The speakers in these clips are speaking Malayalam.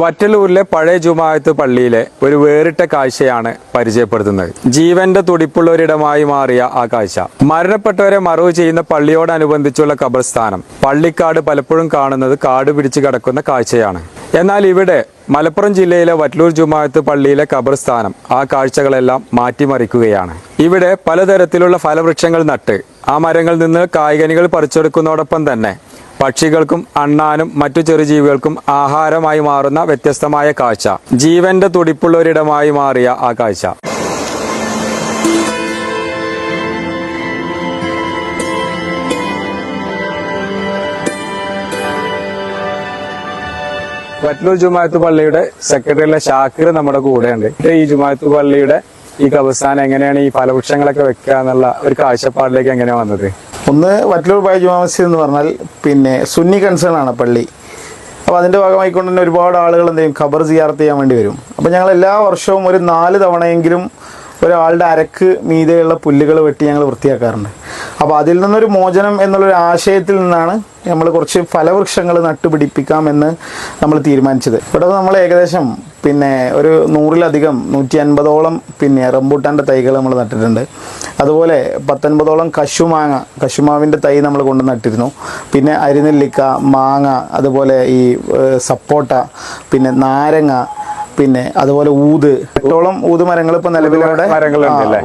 വറ്റലൂരിലെ പഴയ ജുമാഅത്ത് പള്ളിയിലെ ഒരു വേറിട്ട കാഴ്ചയാണ് പരിചയപ്പെടുത്തുന്നത്. ജീവന്റെ തുടിപ്പുള്ള ഒരിടമായി മാറിയ ആ കാഴ്ച മരണപ്പെട്ടവരെ മറവ് ചെയ്യുന്ന പള്ളിയോടനുബന്ധിച്ചുള്ള ഖബർസ്ഥാനം. പള്ളിക്കാട് പലപ്പോഴും കാണുന്നത് കാട് പിടിച്ചു കിടക്കുന്ന കാഴ്ചയാണ്. എന്നാൽ ഇവിടെ മലപ്പുറം ജില്ലയിലെ വറ്റലൂർ ജുമാഅത്ത് പള്ളിയിലെ ഖബർസ്ഥാനം ആ കാഴ്ചകളെല്ലാം മാറ്റിമറിക്കുകയാണ്. ഇവിടെ പലതരത്തിലുള്ള ഫലവൃക്ഷങ്ങൾ നട്ട് ആ മരങ്ങളിൽ നിന്ന് കായ്കനികൾ പറിച്ചെടുക്കുന്നതോടൊപ്പം തന്നെ പക്ഷികൾക്കും അണ്ണാനും മറ്റു ചെറുജീവികൾക്കും ആഹാരമായി മാറുന്ന വ്യത്യസ്തമായ കാഴ്ച. ജീവന്റെ തുടിപ്പുള്ള ഒരിടമായി മാറിയ ആ കാഴ്ച. വറ്റലൂർ ജുമാഅത്ത് പള്ളിയുടെ സെക്രട്ടറിയിലെ ഷാക്കിർ നമ്മുടെ കൂടെയുണ്ട്. ഈ ജുമാഅത്ത് പള്ളിയുടെ ഈ ഖബർസ്ഥാനം എങ്ങനെയാണ് ഈ ഫലവൃക്ഷങ്ങളൊക്കെ വെക്കുക എന്നുള്ള ഒരു കാഴ്ചപ്പാടിലേക്ക് എങ്ങനെയാ വന്നത്? ഒന്ന്, വറ്റലൂർ പഴയ ജുമാ മസ്ജിദ് എന്ന് പറഞ്ഞാൽ പിന്നെ സുന്നി കൺസേൺ ആണ് പള്ളി. അപ്പോൾ അതിൻ്റെ ഭാഗമായിക്കൊണ്ട് തന്നെ ഒരുപാട് ആളുകൾ എന്ത് ചെയ്യും, ഖബർ സിയാറത്ത് ചെയ്യാൻ വേണ്ടി വരും. അപ്പോൾ ഞങ്ങൾ എല്ലാ വർഷവും ഒരു 4 തവണയെങ്കിലും ഒരാളുടെ അരക്ക് മീതെയുള്ള പുല്ലുകൾ വെട്ടി ഞങ്ങൾ വൃത്തിയാക്കാറുണ്ട്. അപ്പോൾ അതിൽ നിന്നൊരു മോചനം എന്നുള്ളൊരു ആശയത്തിൽ നിന്നാണ് നമ്മൾ കുറച്ച് ഫലവൃക്ഷങ്ങൾ നട്ടുപിടിപ്പിക്കാമെന്ന് നമ്മൾ തീരുമാനിച്ചത്. ഇവിടെ നമ്മൾ ഏകദേശം പിന്നെ ഒരു 100-ലധികം 150ഓളം പിന്നെ റംബൂട്ടാൻ്റെ തൈകൾ നമ്മൾ നട്ടിട്ടുണ്ട്. അതുപോലെ 19ഓളം കശുമാവിൻ്റെ തൈ നമ്മൾ കൊണ്ട് നട്ടിരുന്നു. പിന്നെ അരിനെല്ലിക്ക, മാങ്ങ, അതുപോലെ ഈ സപ്പോട്ട, പിന്നെ നാരങ്ങ, പിന്നെ അതുപോലെ 8ഓളം ഊത് മരങ്ങൾ ഇപ്പൊ നിലവിലവിടെ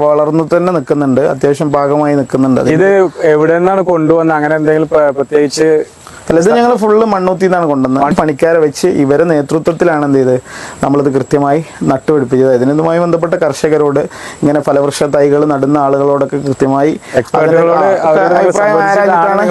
വളർന്നു തന്നെ നിൽക്കുന്നുണ്ട്. അത്യാവശ്യം ഭാഗമായി നിൽക്കുന്നുണ്ട്. ഇത് എവിടെ നിന്നാണ് കൊണ്ടുവന്നത്? അങ്ങനെ എന്തെങ്കിലും പ്രത്യേകിച്ച്? അല്ല, ഇത് ഞങ്ങൾ ഫുള്ള് മണ്ണൂത്തിൽ നിന്നാണ് കൊണ്ടുവന്നത്. പണിക്കാരെ വെച്ച് ഇവരെ നേതൃത്വത്തിലാണ് എന്ത് ചെയ്ത് നമ്മളിത് കൃത്യമായി നട്ടുപിടിപ്പിച്ചത്. ഇതിനുമായി ബന്ധപ്പെട്ട കർഷകരോട്, ഇങ്ങനെ ഫലവൃക്ഷ തൈകൾ നടുന്ന ആളുകളോടൊക്കെ കൃത്യമായി അഭിപ്രായം ആരാഞ്ഞിട്ടാണ്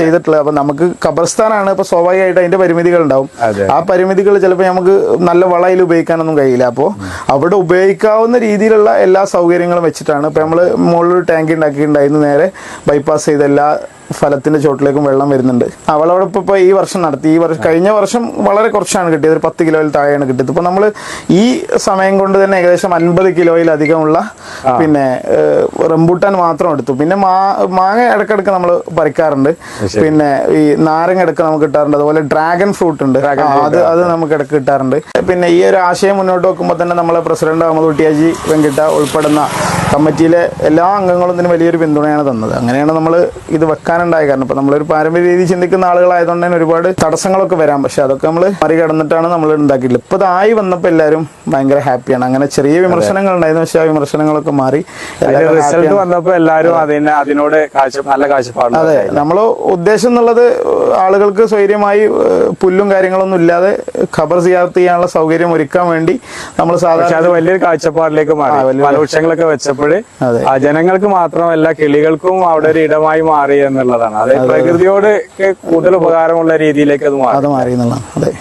ചെയ്തിട്ടുള്ളത്. അപ്പൊ നമുക്ക് ഖബർസ്ഥാനാണ്, ഇപ്പൊ സ്വാഭാവികമായിട്ട് അതിന്റെ പരിമിതികൾ ഉണ്ടാവും. ആ പരിമിതികൾ ചിലപ്പോൾ നമുക്ക് നല്ല വളയിൽ ഉപയോഗിക്കാനൊന്നും കഴിയില്ല. അപ്പോൾ അവിടെ ഉപയോഗിക്കാവുന്ന രീതിയിലുള്ള എല്ലാ സൗകര്യങ്ങളും വെച്ചിട്ടാണ് ഇപ്പൊ നമ്മള് മുകളിലൊരു ടാങ്ക് ഉണ്ടാക്കിയിട്ടുണ്ടായിരുന്നു. നേരെ ബൈപ്പാസ് ചെയ്ത എല്ലാ ഫലത്തിന്റെ ചോട്ടിലേക്കും വെള്ളം വരുന്നുണ്ട്. അവളോടൊപ്പം ഇപ്പോൾ ഈ വർഷം നടത്തി. കഴിഞ്ഞ വർഷം വളരെ കുറച്ചാണ് കിട്ടിയത്, ഒരു 10 കിലോയിൽ താഴെയാണ് കിട്ടിയത്. ഇപ്പൊ നമ്മൾ ഈ സമയം കൊണ്ട് തന്നെ ഏകദേശം 50 കിലോയിലധികമുള്ള പിന്നെ റംബൂട്ടാൻ മാത്രം എടുത്തു. പിന്നെ മാങ്ങ ഇടക്കിടക്ക് നമ്മൾ പറിക്കാറുണ്ട്. പിന്നെ ഈ നാരങ്ങ ഇടക്ക് നമുക്ക് കിട്ടാറുണ്ട്. അതുപോലെ ഡ്രാഗൺ ഫ്രൂട്ട് ഉണ്ട്, അത് നമുക്ക് ഇടക്ക് കിട്ടാറുണ്ട്. പിന്നെ ഈ ഒരു ആശയം മുന്നോട്ട് വെക്കുമ്പോൾ തന്നെ നമ്മളെ പ്രസിഡന്റ് അഹമ്മദ് കുട്ടിയാജി വെങ്കിട്ട ഉൾപ്പെടുന്ന കമ്മിറ്റിയിലെ എല്ലാ അംഗങ്ങളും ഇതിന് വലിയൊരു പിന്തുണയാണ് തന്നത്. അങ്ങനെയാണ് നമ്മൾ ഇത് വെക്കാനുണ്ടായ കാരണം. ഇപ്പൊ നമ്മളൊരു പാരമ്പര്യ രീതി ചിന്തിക്കുന്ന ആളുകളായതുകൊണ്ട് തന്നെ ഒരുപാട് തടസ്സങ്ങളൊക്കെ വരാം. പക്ഷെ അതൊക്കെ നമ്മൾ മറികടന്നിട്ടാണ് നമ്മൾ ഉണ്ടാക്കിയിട്ടുള്ളത്. ഇപ്പൊ ഇതായി വന്നപ്പോൾ എല്ലാവരും ഭയങ്കര ഹാപ്പിയാണ്. അങ്ങനെ ചെറിയ വിമർശനങ്ങൾ ഉണ്ടായിരുന്നു, പക്ഷെ ആ വിമർശനങ്ങളൊക്കെ മാറി റിസൾട്ട് വന്നപ്പോൾ എല്ലാവരും അതിനോട് നല്ല കാഴ്ചപ്പാട്. അതെ, നമ്മൾ ഉദ്ദേശം എന്നുള്ളത് ആളുകൾക്ക് സ്വൈര്യമായി പുല്ലും കാര്യങ്ങളൊന്നും ഇല്ലാതെ ഖബർ സിയാറത്ത് ചെയ്യാനുള്ള സൗകര്യം ഒരുക്കാൻ വേണ്ടി നമ്മൾ സാധാരണ അത് വലിയൊരു കാഴ്ചപ്പാടിലേക്ക് മാറി. ഫലവൃക്ഷങ്ങളൊക്കെ വെച്ചപ്പോൾ ജനങ്ങൾക്ക് മാത്രമല്ല കിളികൾക്കും അവിടെ ഒരു ഇടമായി മാറി എന്നുള്ളതാണ്. അത് പ്രകൃതിയോട് കൂടുതൽ ഉപകാരമുള്ള രീതിയിലേക്ക് അത് മാറി എന്നുള്ളതാണ്. അതെ.